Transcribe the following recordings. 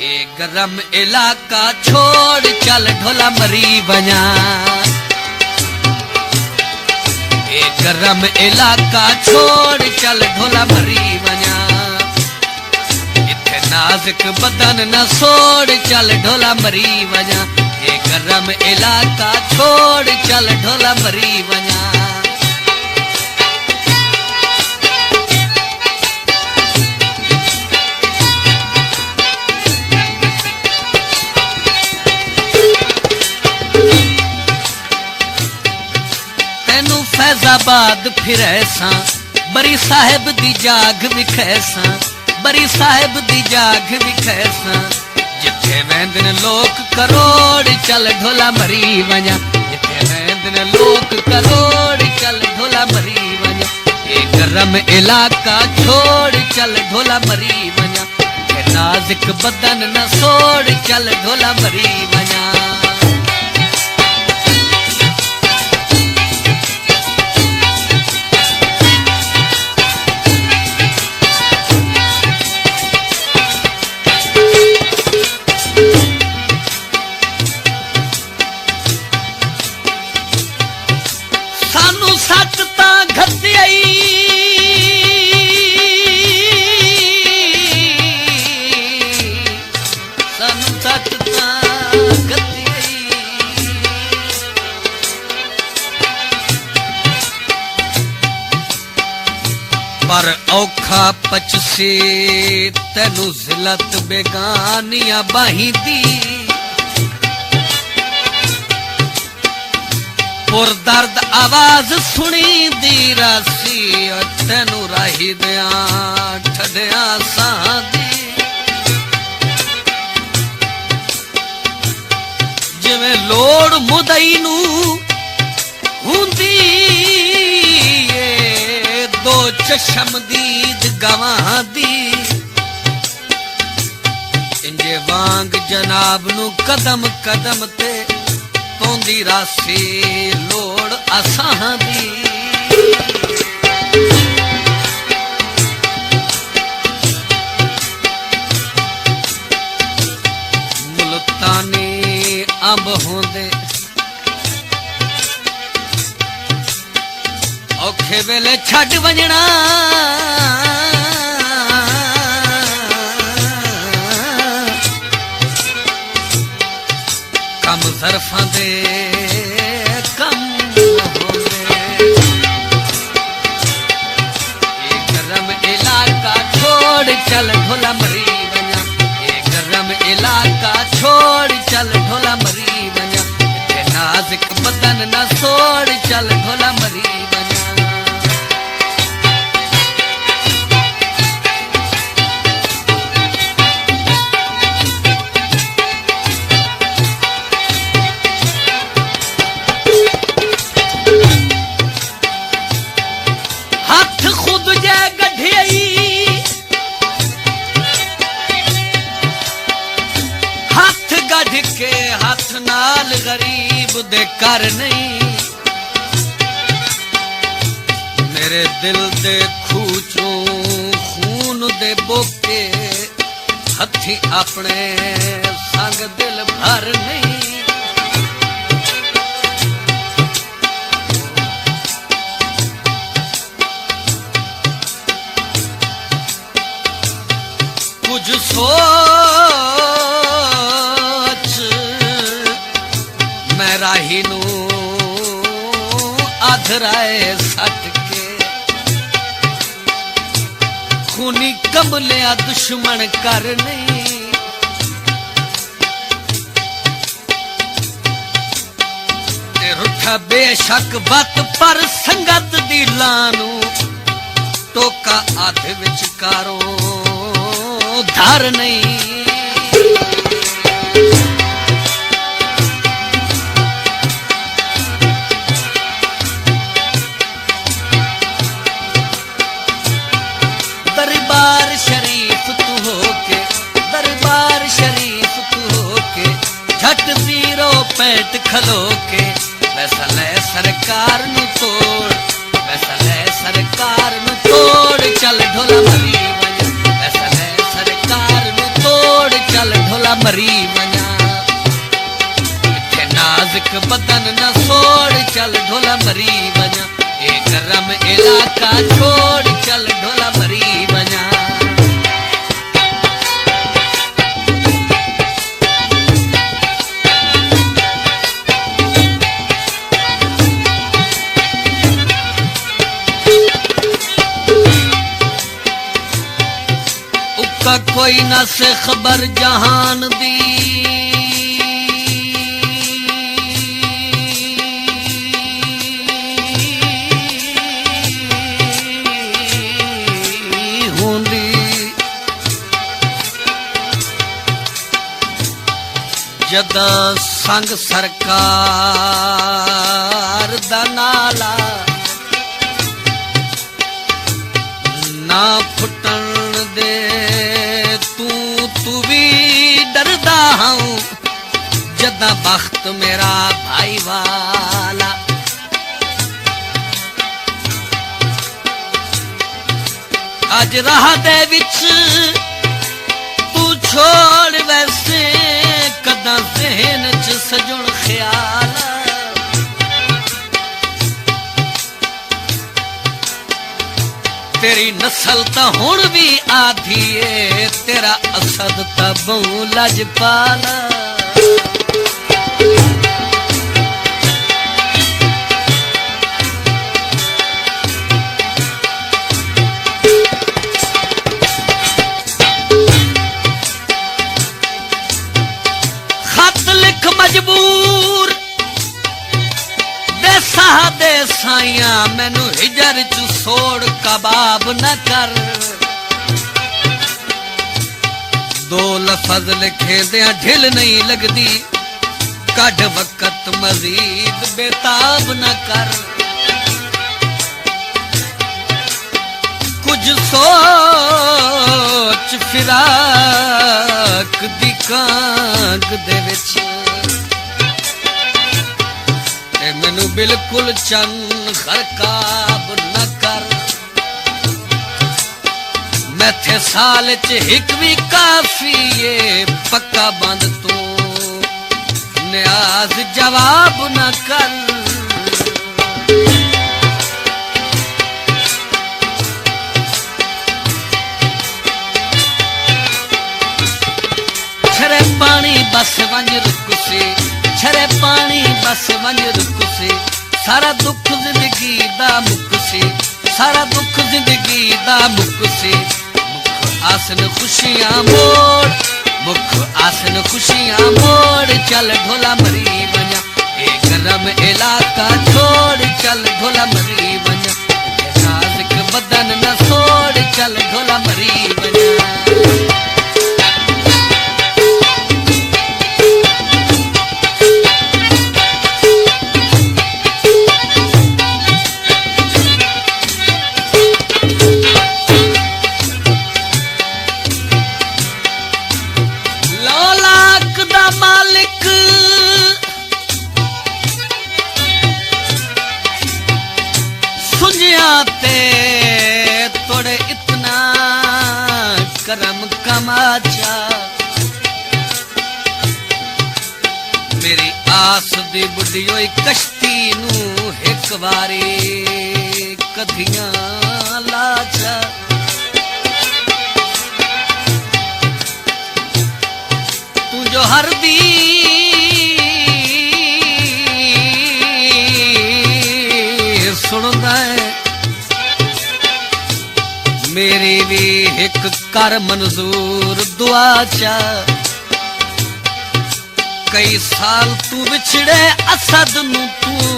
ए गरम इलाका छोड़ चल ढोला मरी वञा। ए गरम इलाका छोड़ चल ढोला मरी वञा। इथे नाज़ुक बदन न सोड़ चल ढोला मरी वञा। ए गरम इलाका छोड़ चल ढोला मरी वञा। फैजाबाद फिरैसा बरी साहिब दी जाग विखैसा। बरी साहिब दी जाग विखैसा। जिथे वेंदन लोक करोड़ चल ढोला मरी वञा। जिथे वेंदन लोक करोड़ चल ढोला मरी वञा। ए गरम इलाका छोड़ चल ढोला मरी वञा। नाज़ुक बदन न सोड़ चल ढोला मरी वञा। सच तां घतियाई सानू सच तां घतियाई। पर औखा पचसे तैनू ज़िलत बेगानिया बाही दी। पुर दर्द आवाज सुनी दी रासी तेनू राही दिया ठडिया सां दी। जिवें लोड़ मुदई नू हुंदी दो चशमदीद गवां दी। इंजे वांग जनाब नू कदम कदम ते पौंदी रासी लोड़ असां दी। मुल्तानी अंब होंदे औखे वेले छड्ड वञणा। कम ज़रफ़ां दे कम होंदे। ए गरम इलाका छोड़ चल ढोला मरी वञा। ए गरम इलाका छोड़ चल ढोला मरी वञा। इथे नाज़ुक बदन न सोड़ चल ढोला मरी वञा। के हाथ नाल गरीब दे कर नहीं। मेरे दिल दे खूचों खून दे बोके हथी अपने संग दिल भर नहीं। कुछ राही नू आधराए सट के खूनी कमलिया दुश्मन कर नहीं। ते रुठा बेशक बत पर संगत दी लानू टोका अध विचकारो धर नहीं। दरबार शरीफ तू होके दरबार शरीफ तू होके झट 0.65 खलो के वैसा ले सरकार नू तोड़। वैसा ले सरकार नू तोड़ चल ढोला मरी वञ। वैसा ले सरकार नू तोड़ चल ढोला ढोला मरी वञा नाज़ुक बदन न सोड़ चल ढोला मरी वञा ए गरम इलाका छोड़ चल ढोला मरी वञा उका कोई न से खबर जहान दी जदा संग सरकार दा नाला ना फुटन दे तू भी डरदा हूं जदा बख्त मेरा भाई वाला अज राह दे विच तू छोड़ वैसे कदा ज़हन च सजण ख्याल तेरी नस्ल तां हुण भी आधी है तेरा असद तां बहु लजपाल मजबूर देसा दे साइया मैनू हिजर च सोड़ कबाब न कर दो लफज लिखे दे ढिल नहीं लगदी कढ़ वक्त मजीद बेताब न कर कुछ सोच फिराक दी कांग दे विच मैनू बिल्कुल चन खरकाब न कर मैं थे साल च हिक भी काफी ये पक्का बंद तू न्याज जवाब न कर छरे पानी बस वंज रुक से छरे पानी बस वंज रुक से सारा दुख जिंदगी दा मुक से सारा दुख जिंदगी दा मुक से मुख आसन खुशियां मोड़ मुख आसन खुशियां मोड़ चल ढोला मरी वञा ए गरम इलाका छोड़ चल ढोला मरी वञा नाज़ुक बदन न सोड़ चल ढोला मरी वञा तोड़े इतना करम कमाचा मेरी आस दी बुढ़ियो कश्ती नू एक बारी कधियां लाचा तू जो हर दी सुनदा है मेरी भी एक कर मंजूर दुआ चा कई साल तू बिछड़े असद नू तू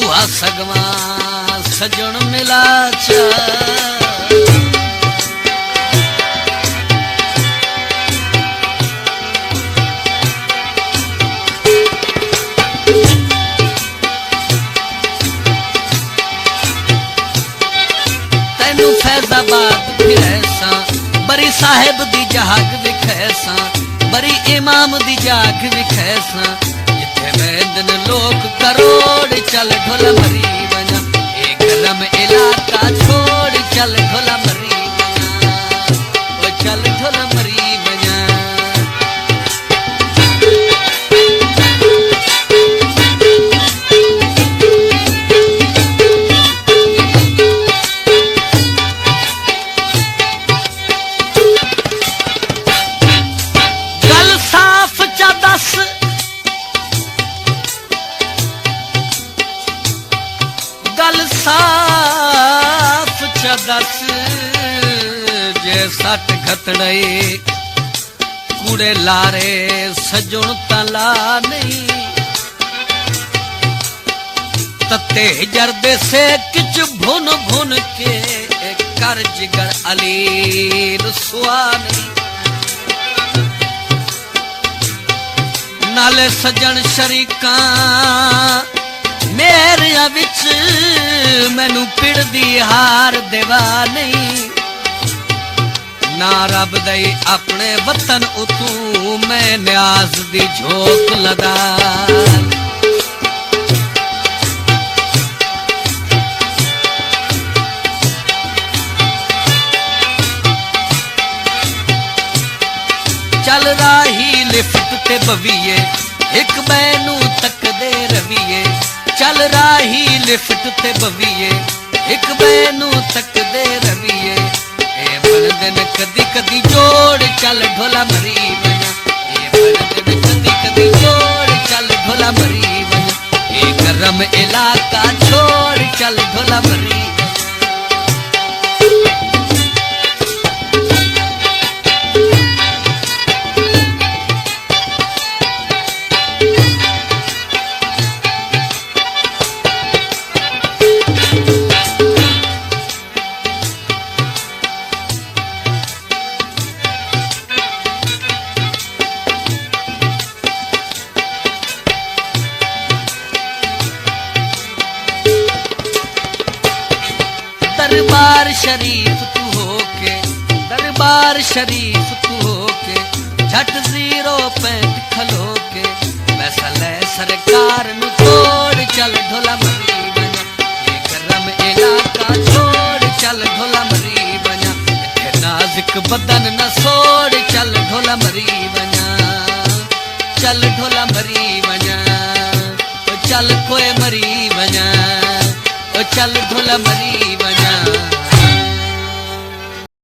उहा सगवा सजन मिला चा फैजाबाद फिरैसा बरी साहिब दी जाग विखैसा बरी इमाम दी जाग विखैसा जिथे वेंदन लोग करोड़ चल ढोला मरी वञा ए गरम इलाका छोड़ चल ढोला मरी वञा ओ चल ढोला मरी वञा जा दस जे सट घतड़े कूड़े लारे सजुण तला नहीं तते जरदे से किच भुन भुन के कर जिगर अली रुसवा नहीं नाले सजन शरीका मेरिया विच मैनू पिड़दी हार देवा नहीं ना रब दई अपने वतन उतू मैं न्याज दी झोंक लगा चल राही लिफ्ट ते बवीए एक मैनू तकदे रवीए चल राही लिफ्ट ते बवीए एक मैनू तकदे रवीए ए बरदन कदी कदी जोड़ चल ढोला मरी वना ए बरदन कदी कदी जोड़ चल ढोला मरी वना ए गरम इलाका छोड़ चल ढोला मरी दरबार शरीफ तू होके दरबार शरीफ तू होके झट 0.5 खलो के पैसा ले सरकार नु छोड़ चल ढोला मरी बना ये गरम इलाका छोड़ चल ढोला मरी बना नाजुक बदन न छोड़ चल ढोला मरी बना चल ढोला मरी बना चल कोई मरी बना चल ढोला मरी